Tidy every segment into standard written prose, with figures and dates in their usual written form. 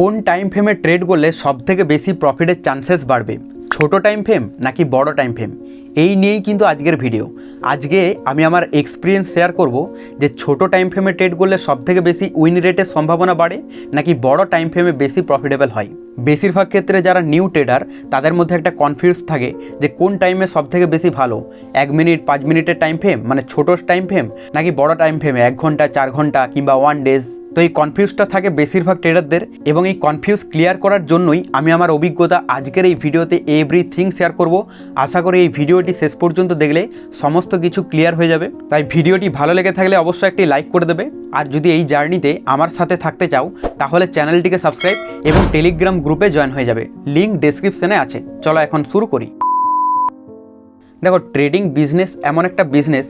কোন টাইম ফ্রেমে ট্রেড করলে সবথেকে বেশি প্রফিটের চান্সেস বাড়বে, ছোট টাইম ফ্রেম নাকি বড় টাইম ফ্রেম? এই নিয়েই কিন্তু আজকের ভিডিও। আজকে আমি আমার এক্সপিরিয়েন্স শেয়ার করব যে ছোট টাইম ফ্রেমে ট্রেড করলে সবথেকে বেশি উইন রেটের সম্ভাবনা বাড়ে নাকি বড় টাইম ফ্রেমে বেশি প্রফিটেবল হয়। বেশিরভাগ ক্ষেত্রে যারা নিউ ট্রেডার তাদের মধ্যে একটা কনফিউজ থাকে যে কোন টাইমে সবথেকে বেশি ভালো, 1 মিনিট 5 মিনিটের টাইম ফ্রেম মানে ছোট টাইম ফ্রেম নাকি বড় টাইম ফ্রেমে 1 ঘন্টা 4 ঘন্টা কিংবা 1 ডেজ। তো এই কনফিউজটা থাকে বেশিরভাগ ট্রেডারদের, এবং এই কনফিউজ ক্লিয়ার করার জন্যই আমি আমার অভিজ্ঞতা আজকের এই ভিডিওতে এভরিথিং শেয়ার করব। আশা করি এই ভিডিওটি শেষ পর্যন্ত দেখলে সমস্ত কিছু ক্লিয়ার হয়ে যাবে। তাই ভিডিওটি ভালো লেগে থাকলে অবশ্যই একটি লাইক করে দেবে, আর যদি এই জার্নিতে আমার সাথে থাকতে চাও তাহলে চ্যানেলটিকে সাবস্ক্রাইব এবং টেলিগ্রাম গ্রুপে জয়েন হয়ে যাবে, লিঙ্ক ডেসক্রিপশনে আছে। চলো এখন শুরু করি। দেখো, ট্রেডিং বিজনেস এমন একটা বিজনেস,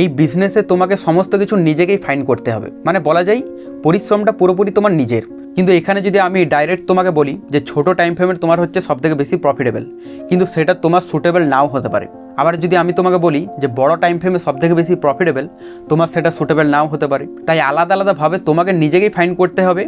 এই বিজনেসে তোমাকে সমস্ত কিছু নিজেকেই ফাইন্ড করতে হবে। মানে বলা যায় পরিশ্রমটা পুরোপুরি তোমার নিজের। কিন্তু এখানে যদি আমি ডাইরেক্ট তোমাকে বলি যে ছোট টাইম ফ্রেমের তোমার হচ্ছে সবথেকে বেশি প্রফিটেবল, কিন্তু সেটা তোমার সুটেবল নাও হতে পারে। আবার যদি আমি তোমাকে বলি যে বড় টাইম ফ্রেমে সবথেকে বেশি প্রফিটেবল, তোমার সেটা সুটেবল নাও হতে পারে। তাই আলাদা আলাদাভাবে তোমাকে নিজেকেই ফাইন্ড করতে হবে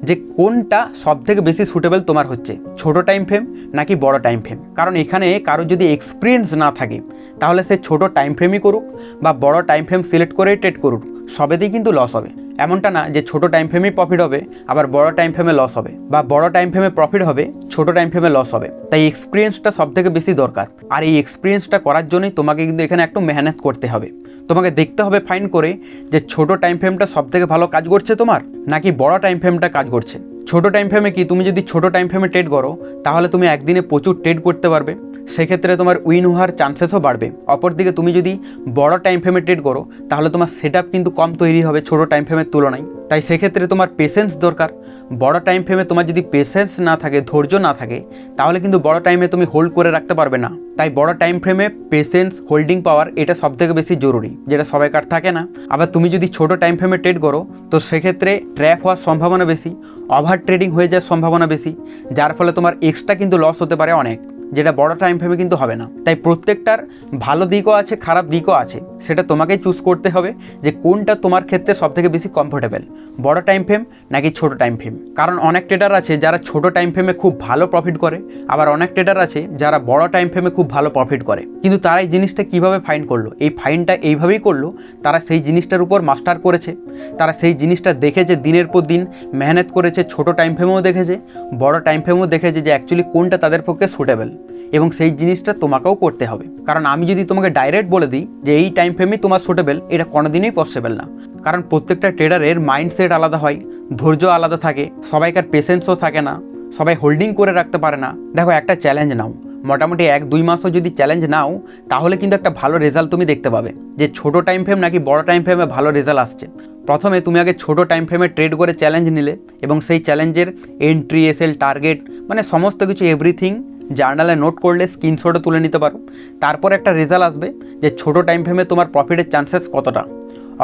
যে কোনটা সবথেকে বেশি সুটেবল তোমার হচ্ছে, ছোট টাইম ফ্রেম নাকি বড় টাইম ফ্রেম। কারণ এখানে কারো যদি এক্সপিরিয়েন্স না থাকে তাহলে সে ছোট টাইম ফ্রেমই করুক বা বড় টাইম ফ্রেম সিলেক্ট করে ট্রেড করুক, সবেতেই কিন্তু লস হবে। এমনটা না যে ছোট টাইম ফ্রেমেই প্রফিট হবে আবার বড় টাইম ফ্রেমে লস হবে, বা বড় টাইম ফ্রেমে প্রফিট হবে ছোট টাইম ফ্রেমে লস হবে। তাই এক্সপিরিয়েন্সটা সবথেকে বেশি দরকার, আর এই এক্সপিরিয়েন্সটা করার জন্যই তোমাকে কিন্তু এখানে একটু মেহনত করতে হবে। তোমাকে দেখতে হবে ফাইন্ড করে যে ছোট টাইম ফ্রেমটা সবথেকে ভালো কাজ করছে তোমার নাকি বড় টাইম ফ্রেমটা কাজ করছে। ছোট টাইম ফ্রেমে কি তুমি যদি ছোট টাইম ফ্রেমে ট্রেড করো তাহলে তুমি একদিনে প্রচুর ট্রেড করতে পারবে, সেক্ষেত্রে তোমার উইন হওয়ার চান্সেসও বাড়বে। অপরদিকে তুমি যদি বড় টাইম ফ্রেমে ট্রেড করো তাহলে তোমার সেটআপ কিন্তু কম তৈরি হবে ছোট টাইম ফ্রেমের তুলনায়। তাই সেক্ষেত্রে তোমার পেশেন্স দরকার। বড় টাইম ফ্রেমে তোমার যদি পেশেন্স না থাকে, ধৈর্য না থাকে, তাহলে কিন্তু বড় টাইমে তুমি হোল্ড করে রাখতে পারবে না। তাই বড় টাইম ফ্রেমে পেশেন্স, হোল্ডিং পাওয়ার এটা সবথেকে বেশি জরুরি, যেটা সবাইকার থাকে না। আবার তুমি যদি ছোট টাইম ফ্রেমে ট্রেড করো তো সেক্ষেত্রে ট্র্যাপ হওয়ার সম্ভাবনা বেশি, ওভার ট্রেডিং হয়ে যাওয়ার সম্ভাবনা বেশি, যার ফলে তোমার এক্সট্রা কিন্তু লস হতে পারে অনেক, যেটা বড় টাইম ফ্রেমে কিন্তু হবে না। তাই প্রত্যেকটার ভালো দিকও আছে, খারাপ দিকও আছে, সেটা তোমাকেই চুজ করতে হবে যে কোনটা তোমার ক্ষেত্রে সবথেকে বেশি কমফোর্টেবল, বড় টাইম ফ্রেম নাকি ছোট টাইম ফ্রেম। কারণ অনেক ট্রেডার আছে যারা ছোট টাইম ফ্রেমে খুব ভালো প্রফিট করে, আবার অনেক ট্রেডার আছে যারা বড় টাইম ফ্রেমে খুব ভালো প্রফিট করে। কিন্তু তারা এই জিনিসটা কীভাবে ফাইন্ড করলো? এই ফাইন্ডটা এইভাবেই করলো, তারা সেই জিনিসটার উপর মাস্টার করেছে, তারা সেই জিনিসটা দেখেছে, দিনের পর দিন মেহনত করেছে, ছোট টাইম ফ্রেমেও দেখেছে, বড় টাইম ফ্রেমেও দেখেছে যে অ্যাকচুয়ালি কোনটা তাদের পক্ষে সুটেবল, এবং সেই জিনিসটা তোমাকেও করতে হবে। কারণ আমি যদি তোমাকে ডাইরেক্ট বলে দিই যে এই টাইম ফ্রেমই তোমার সুটেবল, এটা কোনোদিনই পসিবল না। কারণ প্রত্যেকটা ট্রেডারের মাইন্ডসেট আলাদা হয়, ধৈর্য আলাদা থাকে, সবাইকার পেশেন্সও থাকে না, সবাই হোল্ডিং করে রাখতে পারে না। দেখো, একটা চ্যালেঞ্জ নাও, মোটামুটি 1-2 মাসও যদি চ্যালেঞ্জ নাও তাহলে কিন্তু একটা ভালো রেজাল্ট তুমি দেখতে পাবে যে ছোট টাইম ফ্রেম নাকি বড় টাইম ফ্রেমে ভালো রেজাল্ট আসছে। প্রথমে তুমি আগে ছোট টাইম ফ্রেমে ট্রেড করে চ্যালেঞ্জ নিলে, এবং সেই চ্যালেঞ্জের এন্ট্রি, এসএল, টার্গেট মানে সমস্ত কিছু এভরিথিং জার্নালে নোট করলে স্ক্রিনশটও তুলে নিতে পারো। তারপর একটা রেজাল্ট আসবে যে ছোট টাইম ফ্রেমে তোমার প্রফিটের চান্সেস কতটা।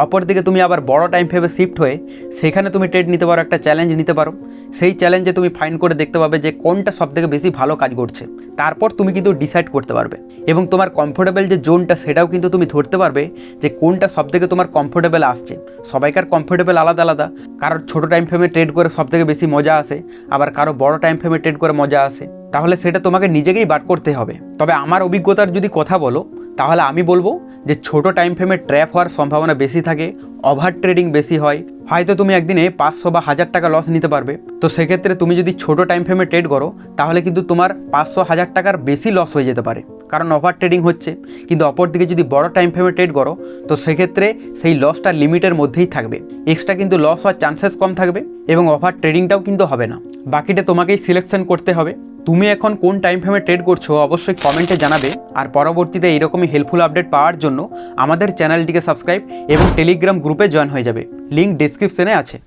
অপরদিকে তুমি আবার বড় টাইম ফ্রেমে শিফট হয়ে সেখানে তুমি ট্রেড নিতে পারো, একটা চ্যালেঞ্জ নিতে পারো। সেই চ্যালেঞ্জে তুমি ফাইন্ড করে দেখতে পাবে যে কোনটা সবথেকে বেশি ভালো কাজ করছে। তারপর তুমি কিন্তু ডিসাইড করতে পারবে, এবং তোমার কমফোর্টেবল যে জোনটা সেটাও কিন্তু তুমি ধরতে পারবে যে কোনটা সবথেকে তোমার কমফোর্টেবল আসছে। সবাইকার কমফোর্টেবল আলাদা আলাদা, কারোর ছোট টাইম ফ্রেমে ট্রেড করে সবথেকে বেশি মজা আসে, আবার কারো বড় টাইম ফ্রেমে ট্রেড করে মজা আসে। তাহলে সেটা তোমাকে নিজেকেই বার করতে হবে। তবে আমার অভিজ্ঞতার যদি কথা বলো তাহলে আমি বলবো যে ছোট টাইম ফ্রেমে ট্র্যাপ হওয়ার সম্ভাবনা বেশি থাকে, ওভার ট্রেডিং বেশি হয়, হয়তো তুমি একদিনে 500 বা 1000 টাকা লস নিতে পারবে। তো সেক্ষেত্রে তুমি যদি ছোট টাইম ফ্রেমে ট্রেড করো তাহলে কিন্তু তোমার 500-1000 টাকার বেশি লস হয়ে যেতে পারে, কারণ ওভার ট্রেডিং হচ্ছে। কিন্তু অপরদিকে যদি বড় টাইম ফ্রেমে ট্রেড করো তো সেক্ষেত্রে সেই লসটা লিমিটের মধ্যেই থাকবে, এক্সট্রা কিন্তু লস হওয়ার চান্সেস কম থাকবে, এবং ওভার ট্রেডিংটাও কিন্তু হবে না। বাকিটা তোমাকেই সিলেকশন করতে হবে। তুমি এখন কোন টাইম ফ্রেমে ট্রেড করছো অবশ্যই কমেন্টে জানাবে, আর পরবর্তীতে এইরকমই হেল্পফুল আপডেট পাওয়ার জন্য আমাদের চ্যানেলটিকে সাবস্ক্রাইব এবং টেলিগ্রাম গ্রুপে জয়েন হয়ে যাবে, লিঙ্ক ডেসক্রিপশনে আছে।